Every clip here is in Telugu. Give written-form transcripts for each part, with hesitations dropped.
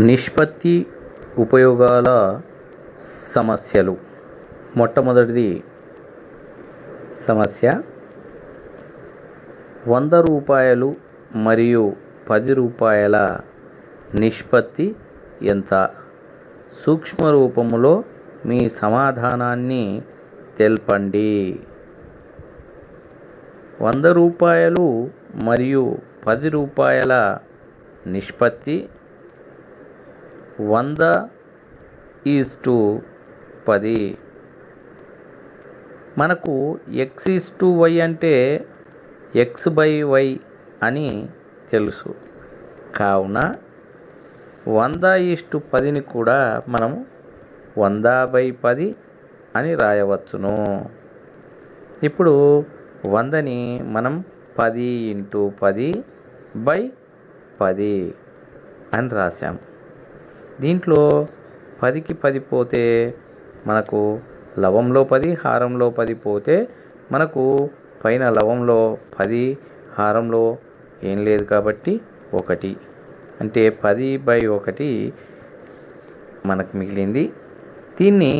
నిష్పత్తి ఉపయోగాల సమస్యలు. మొట్టమొదటిది సమస్య 100 రూపాయలు మరియు 10 రూపాయల నిష్పత్తి ఎంత? సూక్ష్మ రూపములో మీ సమాధానాన్ని తెలపండి. 100 రూపాయలు మరియు 10 రూపాయల నిష్పత్తి 100:10. మనకు x:y అంటే x/y అని తెలుసు. కావున 100:10ని కూడా మనం 100/10 అని రాయవచ్చును. ఇప్పుడు 100ని మనం 10x10/10 అని రాసాం. దీంట్లో 10కి 10 పోతే మనకు లవంలో 10, హారంలో 10 పోతే మనకు పైన లవంలో 10, హారంలో ఏం లేదు కాబట్టి 1, అంటే 10/1 మనకు మిగిలింది. దీన్ని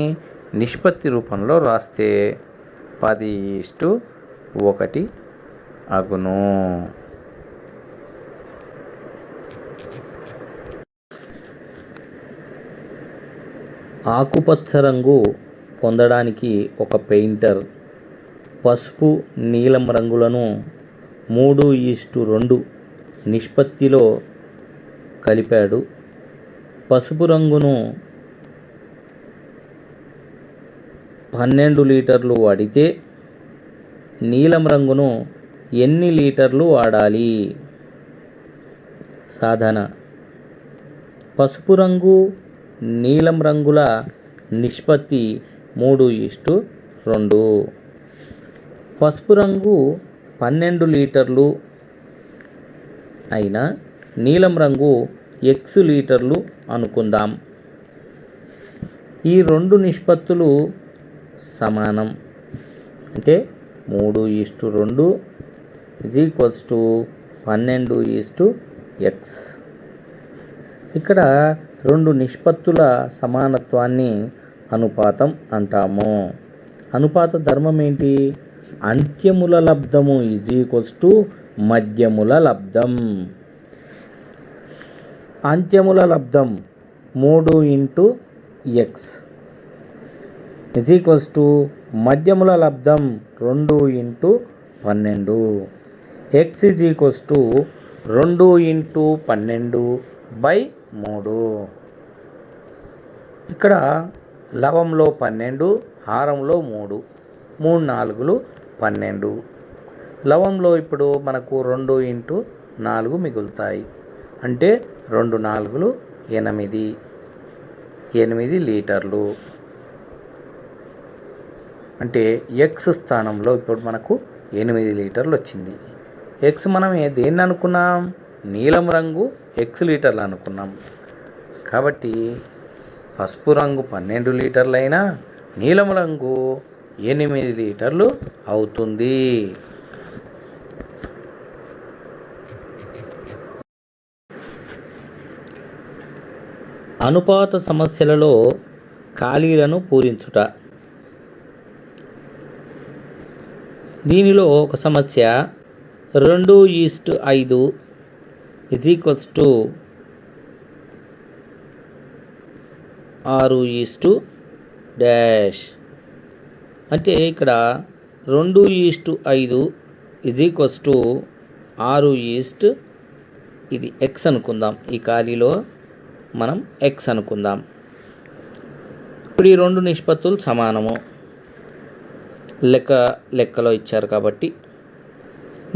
నిష్పత్తి రూపంలో రాస్తే 10:1 అగును. ఆకుపచ్చ రంగు పొందడానికి ఒక పెయింటర్ పసుపు, నీలం రంగులను 3:2 నిష్పత్తిలో కలిపాడు. పసుపు రంగును 12 లీటర్లు వాడితే నీలం రంగును ఎన్ని లీటర్లు వాడాలి? సాధన: పసుపు రంగు, నీలం రంగుల నిష్పత్తి 3:2. పసుపు రంగు 12 లీటర్లు అయినా నీలం రంగు x లీటర్లు అనుకుందాం. ఈ రెండు నిష్పత్తులు సమానం, అంటే 3:2 12:x. ఇక్కడ రెండు నిష్పత్తుల సమానత్వాన్ని అనుపాతం అంటాము. అనుపాత ధర్మం ఏంటి? అంత్యముల లబ్ధము మధ్యముల లబ్ధం. అంత్యముల లబ్ధం 3x మధ్యముల లబ్ధం 2x12. x 2x12/3. ఇక్కడ లవంలో 12, హారంలో 3, 3×4 12. లవంలో ఇప్పుడు మనకు 2x4 మిగులుతాయి, అంటే 2×4 8 లీటర్లు. అంటే x స్థానంలో ఇప్పుడు మనకు 8 లీటర్లు వచ్చింది. x మనం దేన్ని అనుకున్నాం? నీలం రంగు x లీటర్లు అనుకున్నాం. కాబట్టి పసుపు రంగు 12 లీటర్లు అయినా నీలం రంగు 8 లీటర్లు అవుతుంది. అనుపాత సమస్యలలో ఖాళీలను పూరించుట. దీనిలో ఒక సమస్య 2:5 6:. అంటే ఇక్కడ 2:5 6:. ఇది x అనుకుందాం. ఈ ఖాళీలో మనం x అనుకుందాం. ఇప్పుడు ఈ రెండు నిష్పత్తులు సమానము. లెక్కలో ఇచ్చారు కాబట్టి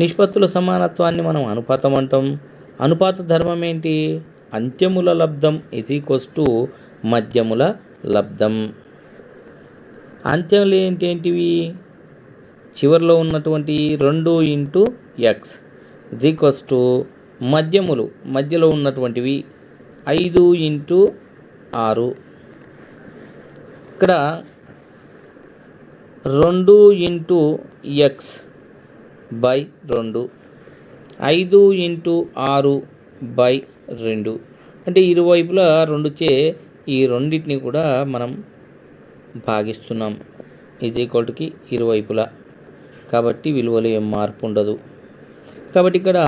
నిష్పత్తుల సమానత్వాన్ని మనం అనుపాతం అంటాం. అనుపాత ధర్మం ఏంటి? అంత్యముల లబ్ధం మధ్యముల లబ్ధం. అంత్యములు ఏంటివి? చివరిలో ఉన్నటువంటి 2x మధ్యములు మధ్యలో ఉన్నటువంటివి 5x6. ఇక్కడ 2x/2 5x6/2 అంటే ఇరువైపులా 2చే ఈ రెండింటిని కూడా మనం భాగిస్తున్నాం. = ఇరువైపులా, కాబట్టి విలువలో ఏం మార్పు ఉండదు. కాబట్టి ఇక్కడ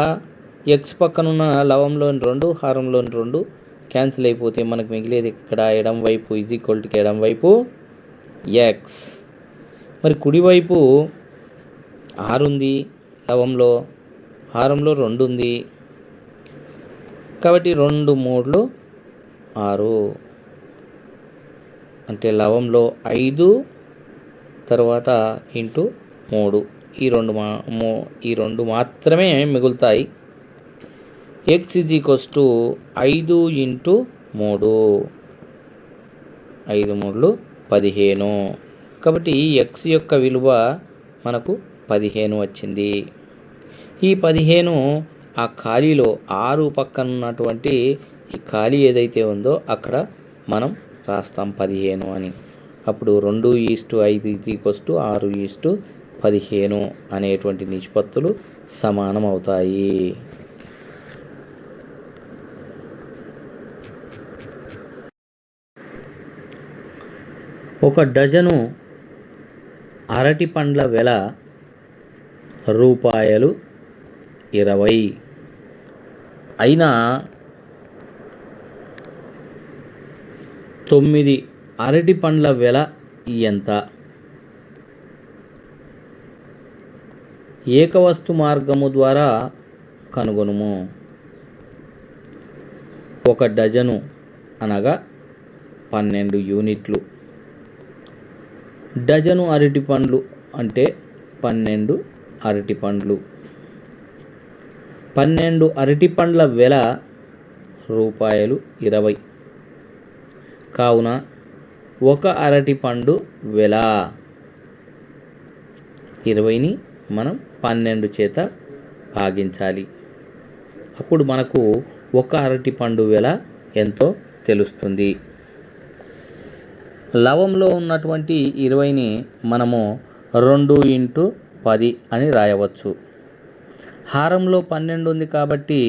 ఎక్స్ పక్కనున్న లవంలోని 2 హారంలోని 2 క్యాన్సిల్ అయిపోతే మనకు మిగిలేది ఇక్కడ ఎడం వైపు ఎడం వైపు ఎక్స్. మరి కుడివైపు 6 ఉంది లవంలో, హారంలో 2 ఉంది, కాబట్టి 2 3 6 అంటే లవంలో 5 తర్వాత ఇంటూ 3 ఈ రెండు మాత్రమే మిగులుతాయి. x = 5 × 3, 5 3 15. కాబట్టి x యొక్క విలువ మనకు 15 వచ్చింది. ఈ 15 ఆ ఖాళీలో 6 పక్కన ఉన్నటువంటి ఈ ఖాళీ ఏదైతే ఉందో అక్కడ మనం రాస్తాం 15 అని. అప్పుడు 2:5 = 6:15 అనేటువంటి నిష్పత్తులు సమానం అవుతాయి. ఒక డజను అరటి పండ్ల వెల రూపాయలు 20 అయినా 9 అరటి పండ్ల వెల ఎంత? ఏకవస్తు మార్గము ద్వారా కనుగొనుము. ఒక డజను అనగా 12 యూనిట్లు. డజను అరటి పండ్లు అంటే 12 అరటి పండ్లు. 12 అరటి పండ్ల వెల రూపాయలు 20 కావున ఒక అరటి పండు వెల 20ని మనం 12 చేత భాగించాలి. అప్పుడు మనకు ఒక అరటి పండు వెల ఎంతో తెలుస్తుంది. లవంలో ఉన్నటువంటి 20ని మనము 2 × 10 అని రాయవచ్చు. హారంలో 12 ఉంది కాబట్టి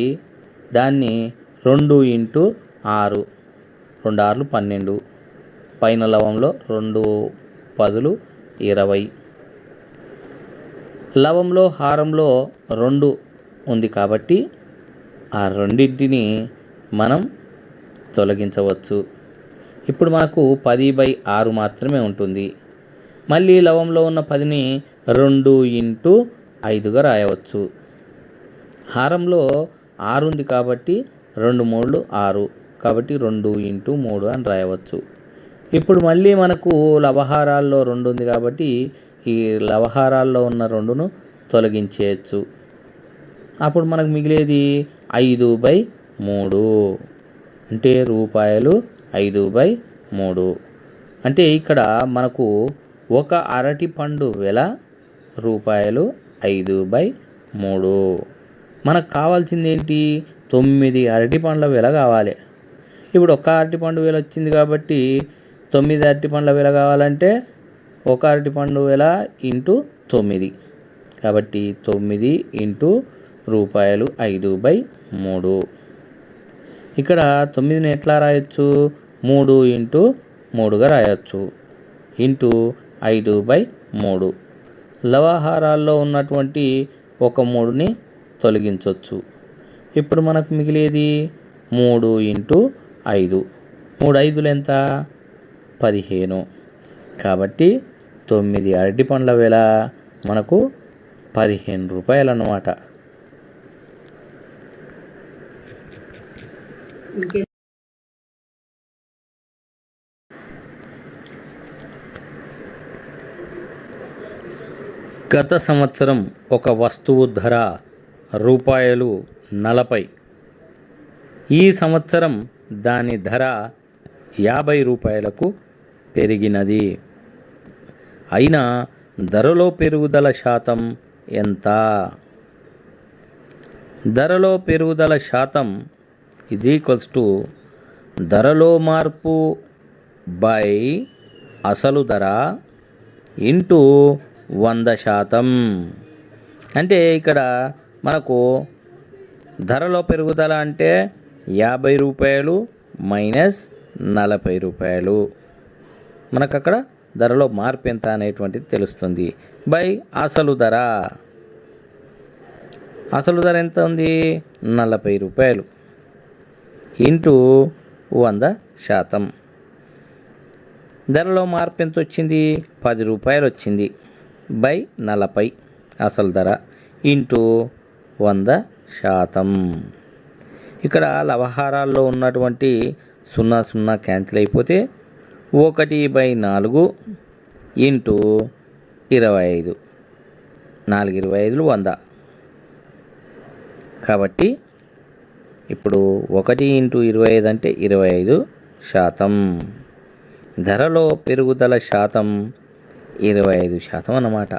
దాన్ని 2 × 6, 2 6 12, పైన లవంలో 2 10 20. లవంలో హారంలో 2 ఉంది కాబట్టి ఆ రెండింటిని మనం తొలగించవచ్చు. ఇప్పుడు మనకు 10/6 మాత్రమే ఉంటుంది. మళ్ళీ లవంలో ఉన్న 10ని 2 × 5గా రాయవచ్చు. హారంలో 6 ఉంది కాబట్టి 2 3 6, కాబట్టి 2 × 3 అని రాయవచ్చు. ఇప్పుడు మళ్ళీ మనకు లవహారాల్లో 2 ఉంది కాబట్టి ఈ లవహారాల్లో ఉన్న 2ను తొలగించేయచ్చు. అప్పుడు మనకు మిగిలేది 5/3 అంటే రూపాయలు 5/3. అంటే ఇక్కడ మనకు ఒక అరటి పండు వెల రూపాయలు 5/3. మనకు కావాల్సింది ఏంటి? 9 అరటి పండ్ల వెల కావాలి. ఇప్పుడు ఒక అరటి పండు వెల వచ్చింది కాబట్టి 9 అరటి పండ్ల వెల కావాలంటే ఒక అరటి పండు వెల × 9, కాబట్టి 9 × రూపాయలు 5/3. ఇక్కడ 9ని ఎట్లా రాయొచ్చు? 3 × 3గా రాయొచ్చు. ఇంటూ 5/3. లవహారాల్లో ఉన్నటువంటి ఒక 3ని తొలగించవచ్చు. ఇప్పుడు మనకు మిగిలేది 3 × 5. 3 5లు ఎంత? 15. కాబట్టి 9 అరటి పండ్ల వెల మనకు 15 రూపాయలు అన్నమాట. గత సంవత్సరం ఒక వస్తువు ధర రూపాయలు 40. ఈ సంవత్సరం దాని ధర 50 రూపాయలకు పెరిగినది. అయినా ధరలో పెరుగుదల శాతం ఎంత? ధరలో పెరుగుదల శాతం = ధరలో మార్పు బై అసలు ధర ఇంటూ 100%. అంటే ఇక్కడ మనకు ధరలో పెరుగుదల అంటే రూ. 50 -40 రూపాయలు. మనకు అక్కడ ధరలో మార్పు ఎంత అనేటువంటిది తెలుస్తుంది. బై అసలు ధర. అసలు ధర ఎంత ఉంది? 40 రూపాయలు ఇంటూ 100%. ధరలో మార్పు ఎంత వచ్చింది? 10 రూపాయలు వచ్చింది. బై 40 అసలు ధర ఇంటూ 100%. ఇక్కడ లవహారాల్లో ఉన్నటువంటి 0 క్యాన్సిల్ అయిపోతే 1/4 ఇంటూ 25. 4×25 100. కాబట్టి ఇప్పుడు 1 × 25 అంటే 25%. ధరలో పెరుగుదల శాతం 25% అన్నమాట.